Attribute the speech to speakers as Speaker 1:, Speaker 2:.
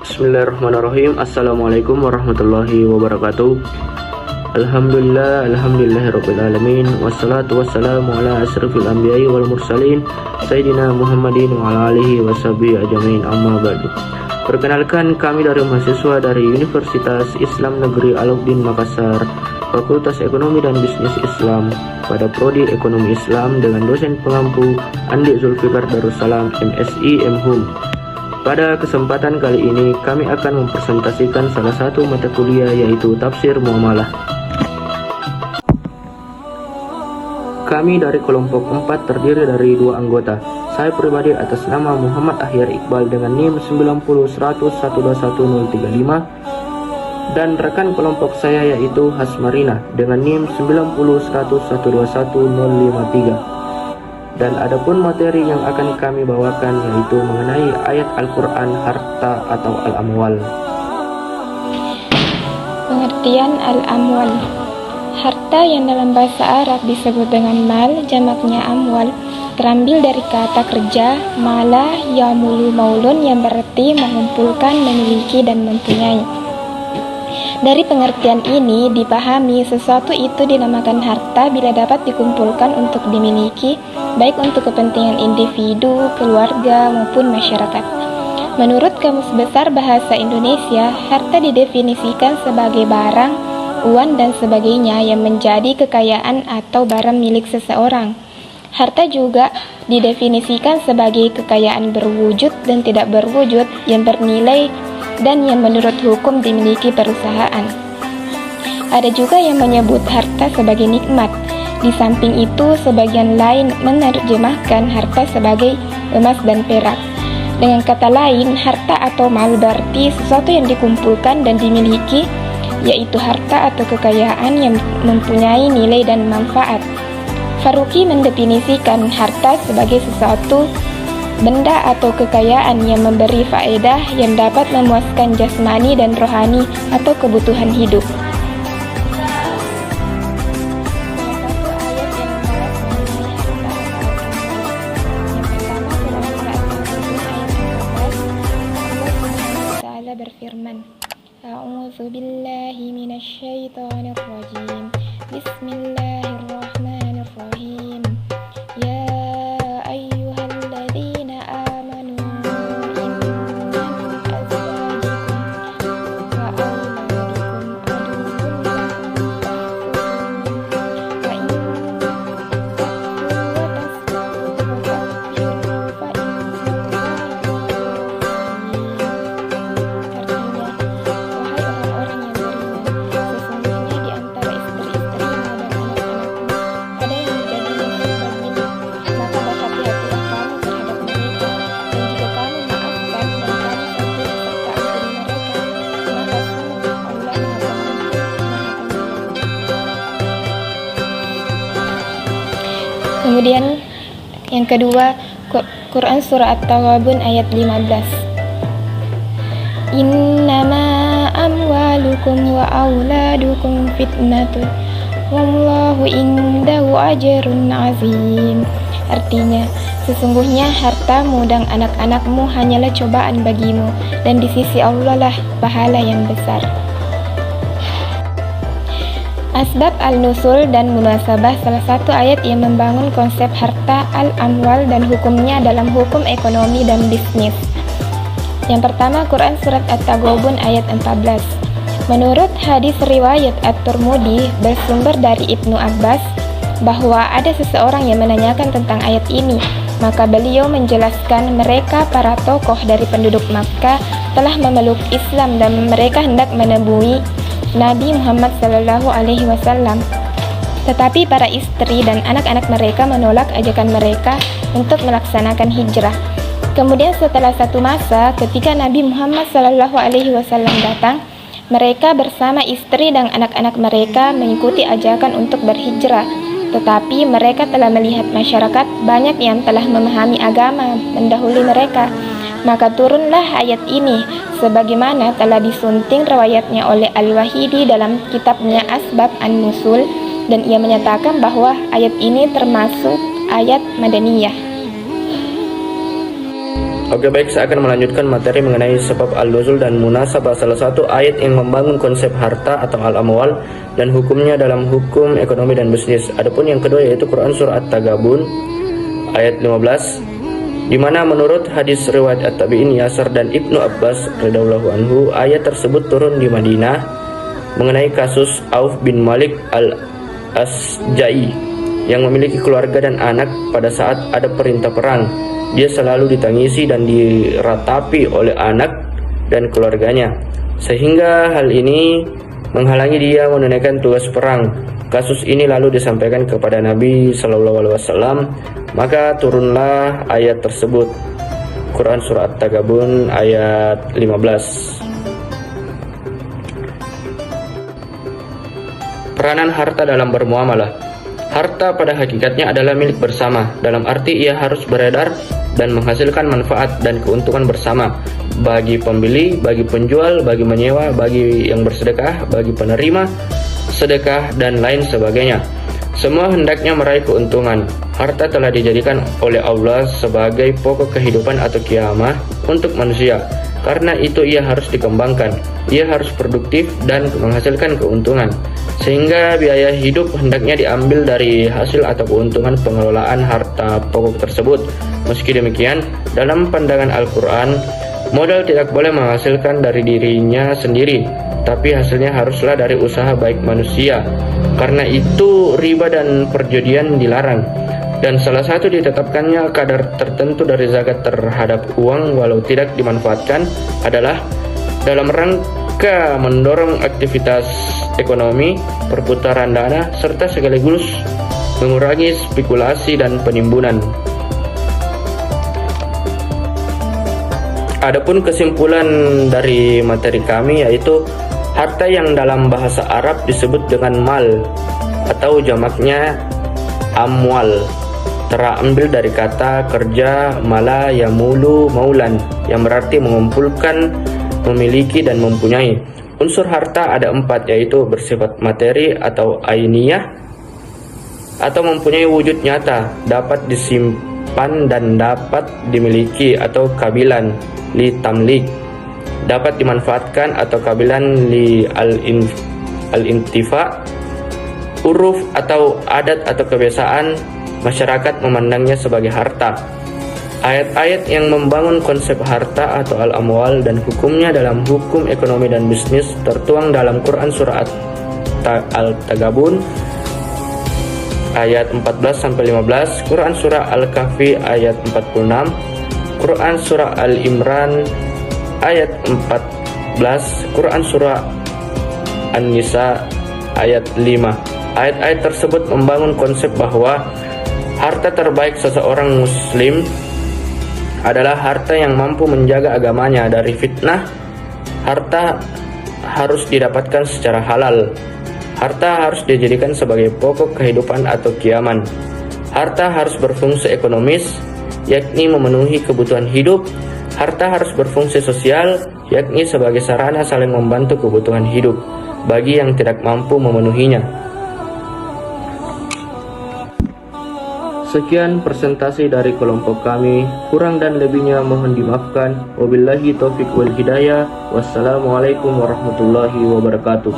Speaker 1: Bismillahirrahmanirrahim. Assalamualaikum warahmatullahi wabarakatuh. Alhamdulillahirrabbilalamin. Wassalatu wassalamu ala asrafil anbiya'i wal mursalin Sayyidina Muhammadin wa ala alihi washabihi ajmain, amma ba'du. Perkenalkan, kami dari mahasiswa dari Universitas Islam Negeri Alauddin Makassar, Fakultas Ekonomi dan Bisnis Islam, pada Prodi Ekonomi Islam dengan dosen pengampu Andi Zulfikar Darussalam, MSI MHum. Pada kesempatan kali ini kami akan mempresentasikan salah satu mata kuliah, yaitu Tafsir Muamalah. Kami dari kelompok 4 terdiri dari 2 anggota. Saya pribadi atas nama Muhammad Ahyar Iqbal dengan NIM 9010121035, dan rekan kelompok saya yaitu Hasmarina dengan NIM 9010121053. Dan adapun materi yang akan kami bawakan yaitu mengenai ayat Al-Quran harta atau Al-Amwal.
Speaker 2: Pengertian Al-Amwal. Harta yang dalam bahasa Arab disebut dengan mal, jamaknya amwal, terambil dari kata kerja mala yamulu maulun, yang berarti mengumpulkan, memiliki, dan mempunyai. Dari pengertian ini dipahami sesuatu itu dinamakan harta bila dapat dikumpulkan untuk dimiliki, baik untuk kepentingan individu, keluarga, maupun masyarakat. Menurut Kamus Besar Bahasa Indonesia, harta didefinisikan sebagai barang, uang, dan sebagainya yang menjadi kekayaan atau barang milik seseorang. Harta juga didefinisikan sebagai kekayaan berwujud dan tidak berwujud yang bernilai dan yang menurut hukum dimiliki perusahaan. Ada juga yang menyebut harta sebagai nikmat. Di samping itu, sebagian lain menerjemahkan harta sebagai emas dan perak. Dengan kata lain, harta atau mal berarti sesuatu yang dikumpulkan dan dimiliki, yaitu harta atau kekayaan yang mempunyai nilai dan manfaat. Faruqi mendefinisikan harta sebagai sesuatu benda atau kekayaan yang memberi faedah yang dapat memuaskan jasmani dan rohani atau kebutuhan hidup. Allah berfirman, A'udzu billahi minasyaitonir rajim. Bismillahirrahmanirrahim. Ya Kemudian yang kedua, Quran Surah At-Taghabun ayat 15. Innama amwalukum wa auladukum fitnatun wallahu indahu ajrun azim. Artinya, sesungguhnya hartamu dan anak-anakmu hanyalah cobaan bagimu, dan di sisi Allah lah pahala yang besar. Asbab al-nusul dan munasabah salah satu ayat yang membangun konsep harta al-amwal dan hukumnya dalam hukum ekonomi dan bisnis. Yang pertama, Quran Surat At-Taghabun ayat 14. Menurut hadis riwayat At-Tirmidzi bersumber dari Ibnu Abbas bahwa ada seseorang yang menanyakan tentang ayat ini, maka beliau menjelaskan mereka para tokoh dari penduduk Makkah telah memeluk Islam dan mereka hendak menemui Nabi Muhammad SAW. Tetapi para istri dan anak-anak mereka menolak ajakan mereka untuk melaksanakan hijrah. Kemudian setelah satu masa, ketika Nabi Muhammad SAW datang, mereka bersama istri dan anak-anak mereka mengikuti ajakan untuk berhijrah. Tetapi mereka telah melihat masyarakat banyak yang telah memahami agama mendahului mereka. Maka turunlah ayat ini, sebagaimana telah disunting riwayatnya oleh Al-Wahidi dalam kitabnya Asbab An-Nusul, dan ia menyatakan bahwa ayat ini termasuk ayat Madaniyah.
Speaker 1: Oke baik, saya akan melanjutkan materi mengenai sebab al-nuzul dan munasabah salah satu ayat yang membangun konsep harta atau al-amwal dan hukumnya dalam hukum ekonomi dan bisnis. Adapun yang kedua yaitu Quran surah At-Tagabun ayat 15, di mana menurut hadis riwayat At-Tabi'in Yasar dan Ibnu Abbas radhiyallahu anhu, ayat tersebut turun di Madinah mengenai kasus Auf bin Malik al-Asja'i yang memiliki keluarga dan anak pada saat ada perintah perang. Dia selalu ditangisi dan diratapi oleh anak dan keluarganya, sehingga hal ini menghalangi dia menunaikan tugas perang. Kasus ini lalu disampaikan kepada Nabi SAW, maka turunlah ayat tersebut. Quran surah At-Tagabun ayat 15. Peranan harta dalam bermuamalah. Harta pada hakikatnya adalah milik bersama, dalam arti ia harus beredar dan menghasilkan manfaat dan keuntungan bersama bagi pembeli, bagi penjual, bagi menyewa, bagi yang bersedekah, bagi penerima sedekah, dan lain sebagainya. Semua hendaknya meraih keuntungan. Harta telah dijadikan oleh Allah sebagai pokok kehidupan atau kiamah untuk manusia. Karena itu ia harus dikembangkan, ia harus produktif dan menghasilkan keuntungan, sehingga biaya hidup hendaknya diambil dari hasil atau keuntungan pengelolaan harta pokok tersebut. Meski demikian, dalam pandangan Al-Quran, modal tidak boleh menghasilkan dari dirinya sendiri, tapi hasilnya haruslah dari usaha baik manusia. Karena itu riba dan perjudian dilarang, dan salah satu ditetapkannya kadar tertentu dari zakat terhadap uang walau tidak dimanfaatkan adalah dalam rangka mendorong aktivitas ekonomi, perputaran dana, serta sekaligus mengurangi spekulasi dan penimbunan. Adapun kesimpulan dari materi kami yaitu harta yang dalam bahasa Arab disebut dengan mal atau jamaknya amwal, terambil dari kata kerja mala yamulu maulan yang berarti mengumpulkan, memiliki, dan mempunyai. Unsur harta ada 4, yaitu bersifat materi atau ainiyah atau mempunyai wujud nyata, dapat disimpan dan dapat dimiliki atau kabilan li tamlik, dapat dimanfaatkan atau kabilan li al-intifa, uruf atau adat atau kebiasaan masyarakat memandangnya sebagai harta. Ayat-ayat yang membangun konsep harta atau al-amwal dan hukumnya dalam hukum ekonomi dan bisnis tertuang dalam Quran surah Al-Tagabun ayat 14-15, Quran surah Al-Kahfi ayat 46, Quran surah Al-Imran ayat 14, Quran surah An-Nisa ayat 5. Ayat-ayat tersebut membangun konsep bahwa harta terbaik seseorang muslim adalah harta yang mampu menjaga agamanya dari fitnah. Harta harus didapatkan secara halal. Harta harus dijadikan sebagai pokok kehidupan atau kiaman. Harta harus berfungsi ekonomis, yakni memenuhi kebutuhan hidup. Harta harus berfungsi sosial, yakni sebagai sarana saling membantu kebutuhan hidup bagi yang tidak mampu memenuhinya. Sekian presentasi dari kelompok kami, kurang dan lebihnya mohon dimaafkan. Wabillahi taufiq wal hidayah. Wassalamualaikum warahmatullahi wabarakatuh.